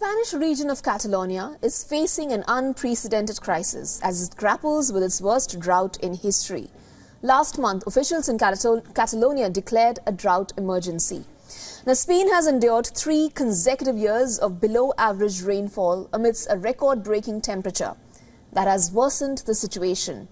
Spanish region of Catalonia is facing an unprecedented crisis as it grapples with its worst drought in history. Last month, officials in Catalonia declared a drought emergency. Now, Spain has endured 3 consecutive years of below-average rainfall amidst a record-breaking temperature that has worsened the situation.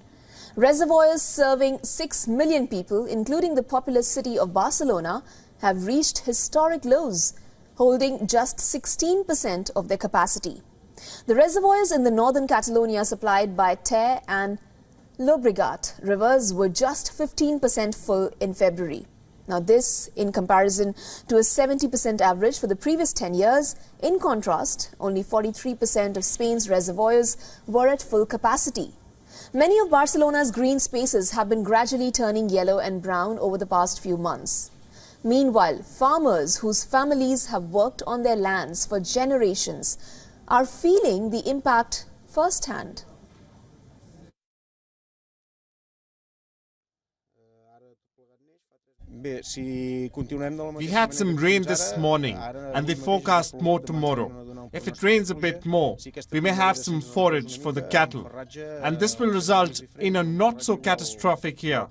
Reservoirs serving 6 million people, including the populous city of Barcelona, have reached historic lows, holding just 16% of their capacity. The reservoirs in the northern Catalonia supplied by Ter and Llobregat rivers were just 15% full in February. Now this in comparison to a 70% average for the previous 10 years. In contrast, only 43% of Spain's reservoirs were at full capacity. Many of Barcelona's green spaces have been gradually turning yellow and brown over the past few months. Meanwhile, farmers whose families have worked on their lands for generations are feeling the impact firsthand. We had some rain this morning and they forecast more tomorrow. If it rains a bit more, we may have some forage for the cattle, and this will result in a not so catastrophic year.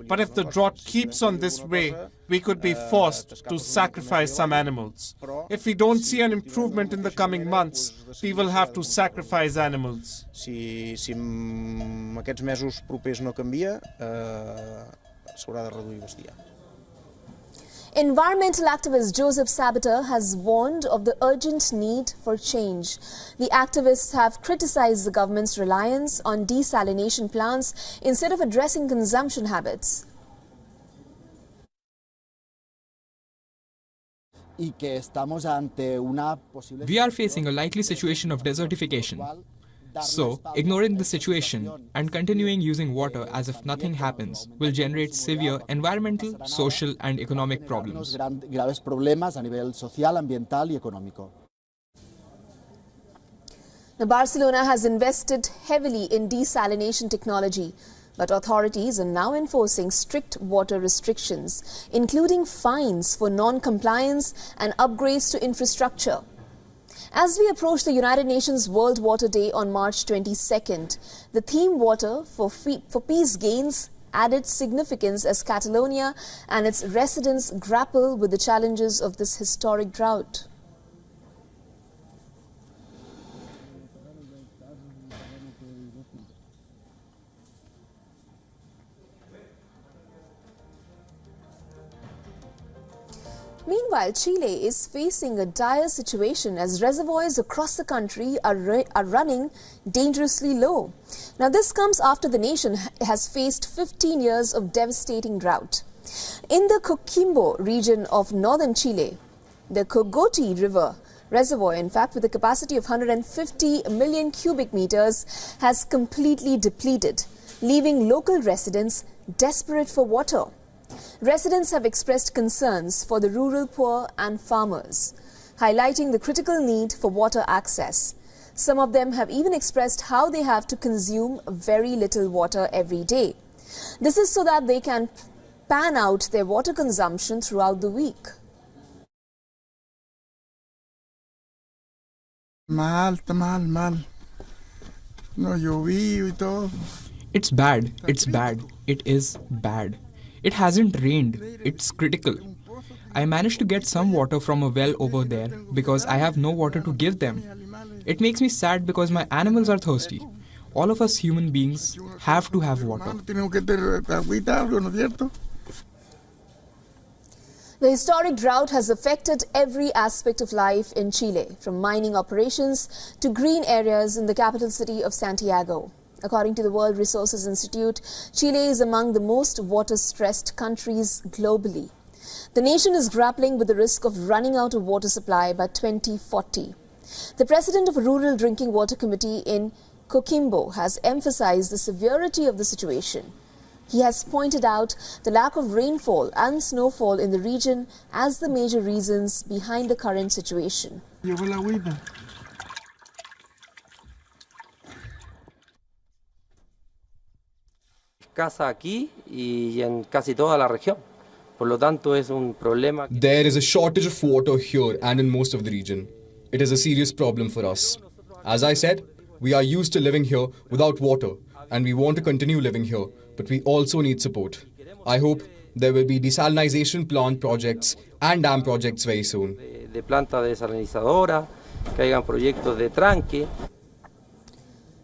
But if the drought keeps on this way, we could be forced to sacrifice some animals. If we don't see an improvement in the coming months, we will have to sacrifice animals. Si aquests mesos propers no canvia, s'haurà de reduir bestiar. Environmental activist Joseph Sabater has warned of the urgent need for change. The activists have criticized the government's reliance on desalination plants instead of addressing consumption habits. We are facing a likely situation of desertification. So, ignoring the situation and continuing using water as if nothing happens will generate severe environmental, social and economic problems. Now, Barcelona has invested heavily in desalination technology, but authorities are now enforcing strict water restrictions, including fines for non-compliance and upgrades to infrastructure. As we approach the United Nations World Water Day on March 22nd, the theme Water for Peace gains added significance as Catalonia and its residents grapple with the challenges of this historic drought. Meanwhile, Chile is facing a dire situation as reservoirs across the country are running dangerously low. Now, this comes after the nation has faced 15 years of devastating drought. In the Coquimbo region of northern Chile, the Cogoti River reservoir, in fact, with a capacity of 150 million cubic meters, has completely depleted, leaving local residents desperate for water. Residents have expressed concerns for the rural poor and farmers, highlighting the critical need for water access. Some of them have even expressed how they have to consume very little water every day. This is so that they can plan out their water consumption throughout the week. Mal. No llovido y todo. It's bad. It is bad. It hasn't rained. It's critical. I managed to get some water from a well over there because I have no water to give them. It makes me sad because my animals are thirsty. All of us human beings have to have water. The historic drought has affected every aspect of life in Chile, from mining operations to green areas in the capital city of Santiago. According to the World Resources Institute, Chile is among the most water-stressed countries globally. The nation is grappling with the risk of running out of water supply by 2040. The president of a rural drinking water committee in Coquimbo has emphasized the severity of the situation. He has pointed out the lack of rainfall and snowfall in the region as the major reasons behind the current situation. There is a shortage of water here and in most of the region. it is a serious problem for us. As I said, we are used to living here without water, and we want to continue living here, but we also need support. I hope there will be desalinization plant projects and dam projects very soon. De planta desalinizadora, que hayan proyectos de tranque.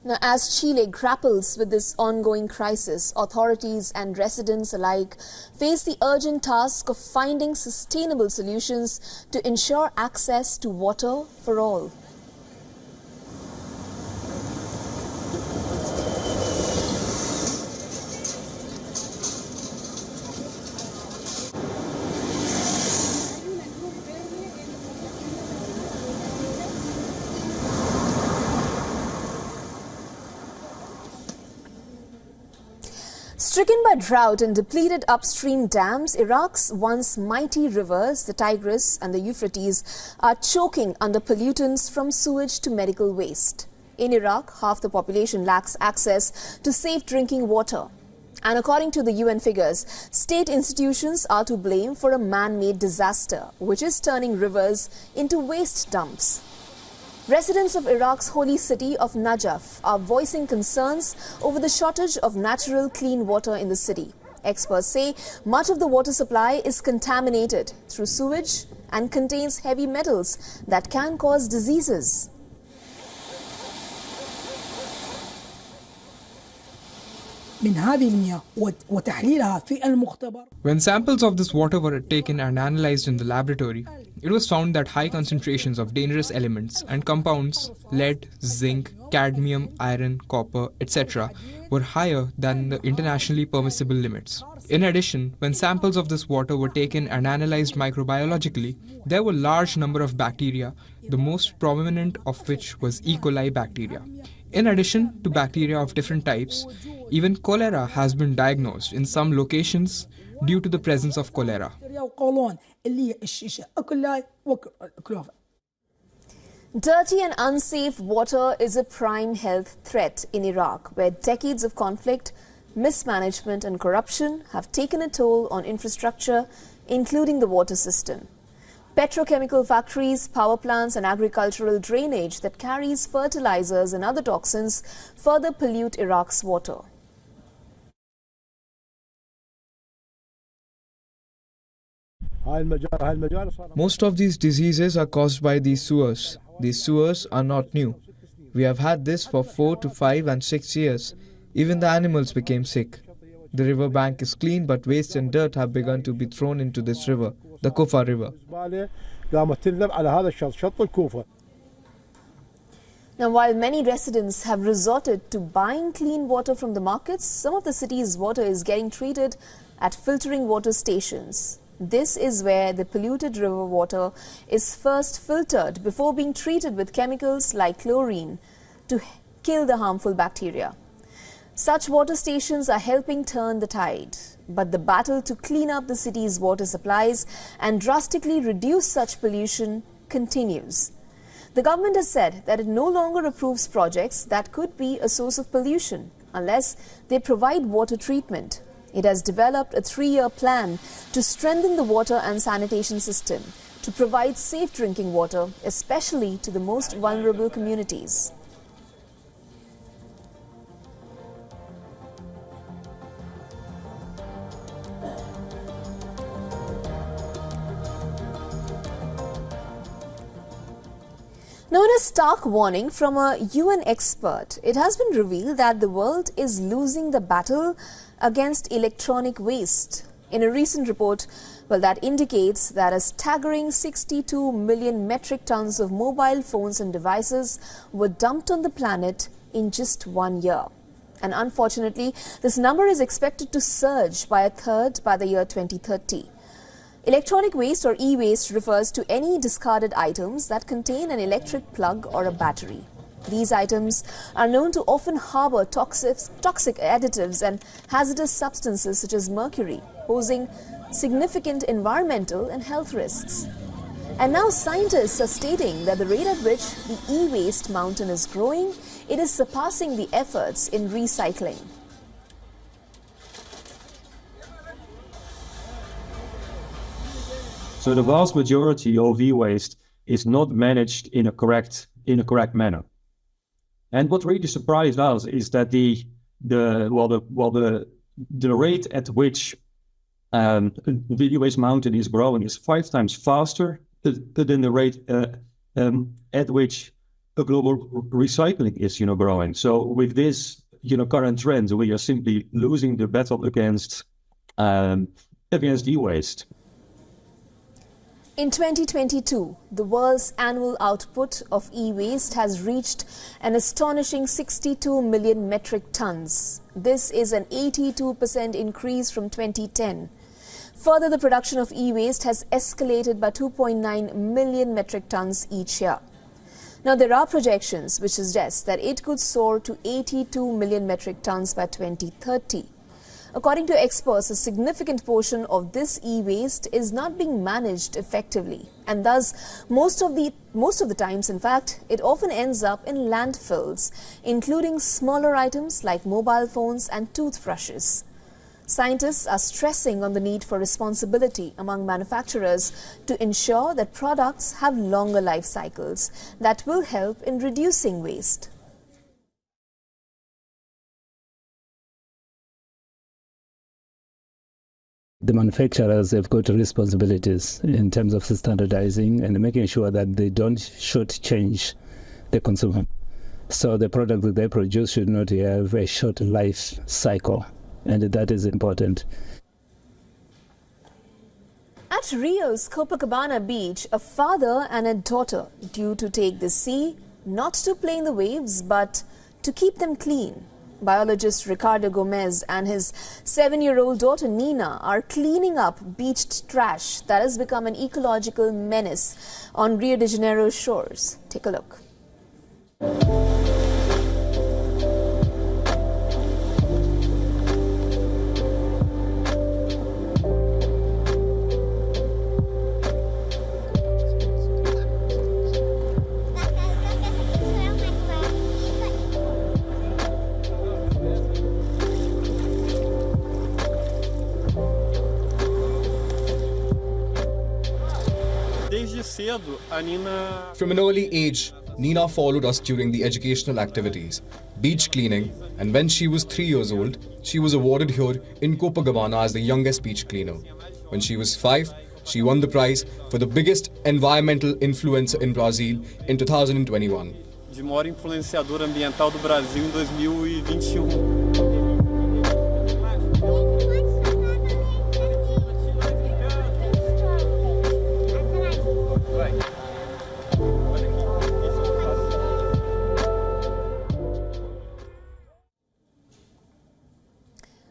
Now, as Chile grapples with this ongoing crisis, authorities and residents alike face the urgent task of finding sustainable solutions to ensure access to water for all. Stricken by drought and depleted upstream dams, Iraq's once mighty rivers, the Tigris and the Euphrates, are choking under pollutants from sewage to medical waste. In Iraq, half the population lacks access to safe drinking water. And according to the UN figures, state institutions are to blame for a man-made disaster, which is turning rivers into waste dumps. Residents of Iraq's holy city of Najaf are voicing concerns over the shortage of natural clean water in the city. Experts say much of the water supply is contaminated through sewage and contains heavy metals that can cause diseases. When samples of this water were taken and analyzed in the laboratory, it was found that high concentrations of dangerous elements and compounds, lead, zinc, cadmium, iron, copper, etc., were higher than the internationally permissible limits. In addition, when samples of this water were taken and analyzed microbiologically, there were a large number of bacteria, the most prominent of which was E. coli bacteria. In addition to bacteria of different types, even cholera has been diagnosed in some locations due to the presence of cholera. Dirty and unsafe water is a prime health threat in Iraq, where decades of conflict, mismanagement and corruption have taken a toll on infrastructure, including the water system. Petrochemical factories, power plants and agricultural drainage that carries fertilizers and other toxins further pollute Iraq's water. Most of these diseases are caused by these sewers. These sewers are not new. We have had this for 4 to 5 and 6 years. Even the animals became sick. The river bank is clean, but waste and dirt have begun to be thrown into this river, the Kufa River. Now, while many residents have resorted to buying clean water from the markets, some of the city's water is getting treated at filtering water stations. This is where the polluted river water is first filtered before being treated with chemicals like chlorine to kill the harmful bacteria. Such water stations are helping turn the tide, but the battle to clean up the city's water supplies and drastically reduce such pollution continues. The government has said that it no longer approves projects that could be a source of pollution unless they provide water treatment. It has developed a 3-year plan to strengthen the water and sanitation system to provide safe drinking water, especially to the most vulnerable communities. Now, in a stark warning from a UN expert, it has been revealed that the world is losing the battle against electronic waste. In a recent report, that indicates that a staggering 62 million metric tons of mobile phones and devices were dumped on the planet in just 1 year. And unfortunately, this number is expected to surge by a third by the year 2030. Electronic waste or e-waste refers to any discarded items that contain an electric plug or a battery. These items are known to often harbor toxic additives and hazardous substances such as mercury, posing significant environmental and health risks. And now scientists are stating that the rate at which the e-waste mountain is growing, it is surpassing the efforts in recycling. So the vast majority of e-waste is not managed in a correct manner. And what really surprised us is that the rate at which the EWaste mountain is growing is 5 times faster than the rate at which the global recycling is, growing. So with this, current trends, we are simply losing the battle against e-waste. In 2022, the world's annual output of e-waste has reached an astonishing 62 million metric tons. This is an 82% increase from 2010. Further, the production of e-waste has escalated by 2.9 million metric tons each year. Now, there are projections which suggest that it could soar to 82 million metric tons by 2030. According to experts, a significant portion of this e-waste is not being managed effectively, and thus most of the times, in fact, it often ends up in landfills, including smaller items like mobile phones and toothbrushes. Scientists are stressing on the need for responsibility among manufacturers to ensure that products have longer life cycles that will help in reducing waste. The manufacturers have got responsibilities in terms of standardizing and making sure that they don't shortchange the consumer. So the product that they produce should not have a short life cycle, and that is important. At Rio's Copacabana beach, a father and a daughter due to take the sea, not to play in the waves, but to keep them clean. Biologist Ricardo Gomez and his 7-year-old daughter Nina are cleaning up beached trash that has become an ecological menace on Rio de Janeiro's shores. Take a look. From an early age, Nina followed us during the educational activities, beach cleaning, and when she was 3 years old, she was awarded here in Copacabana as the youngest beach cleaner. When she was 5, she won the prize for the biggest environmental influencer in Brazil in 2021. De maior influenciadora ambiental do Brasil em 2021.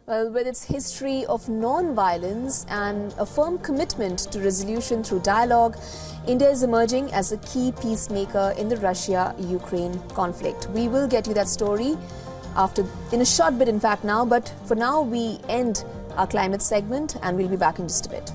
Well, with its history of non-violence and a firm commitment to resolution through dialogue, India is emerging as a key peacemaker in the Russia-Ukraine conflict. We will get you that story in a short bit, in fact, now. But for now, we end our climate segment and we'll be back in just a bit.